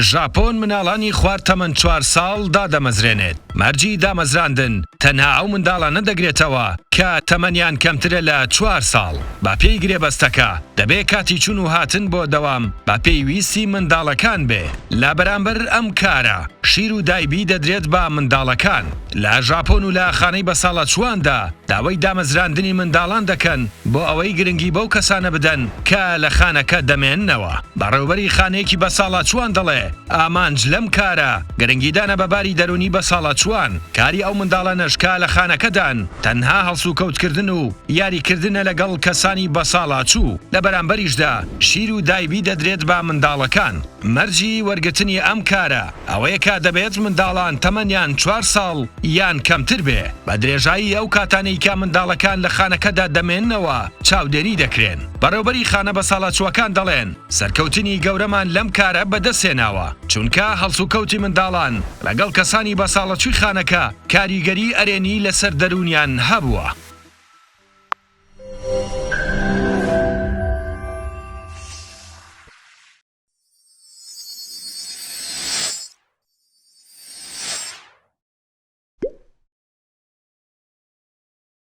ژاپۆن مناڵانی خوار تەمەەن 4 ساڵ دادەمەزرێنێت. مەرجی دامەزراندن تەنها ئەو منداڵانە دەگرێتەوە کە تەمەنیان کەمترە لە 4 ساڵ. با پێی گرێبەستەکە دەبێ کاتی چون و هاتن بۆ دەوام با پێویستی منداڵەکان بێ. لا بەرامبەر ئەم کارە شیر و دایبی دەدرێت بە منداڵەکان. لە ژاپۆن و لە خانەی بەساڵە چواندا داوای دامەزراندنی منداڵان دەکەن بۆ ئەوەی گرنگی بەو کەسانە بدەن کە لە خانەکە دەمێننەوە. بەڕێوەبەری خانەیەکی بەساڵە چوان دەڵێ ئامانج لەم کارە گرنگیدانە بەباری دەرونی بەساڵە چوان. کاری ئەو منداڵە نەشکا لە خانەکەدان تەنها هەڵسو کەوتکردن و یاریکردنە لەگەڵ کەسانی بەساڵا چوو. لە بەرامبەریشدا شیر و دایبی دەدرێت بە منداڵەکان. مەرجی وەرگرتنی ئەم کارە ئەوەیە کە دەبێت منداڵان تەمەنیان 4 ساڵ یان کەمتر بێ. بە درێژایی ئەو کاتانەی کە منداڵەکان لە خانەکەدا دەمێننەوە چاودێری دەکرێن. بەڕێوەبەری خانە بەساڵە چووەکان دەڵێن سەرکەوتنی گەورەمان لەم کارە بەدەستێناوە چونکە هەڵسوکەوتی منداڵان لەگەڵ کەسانی بەساڵەچووی خانەکە کاریگەری ئەرێنی لەسەر دەرونیان هەبووە.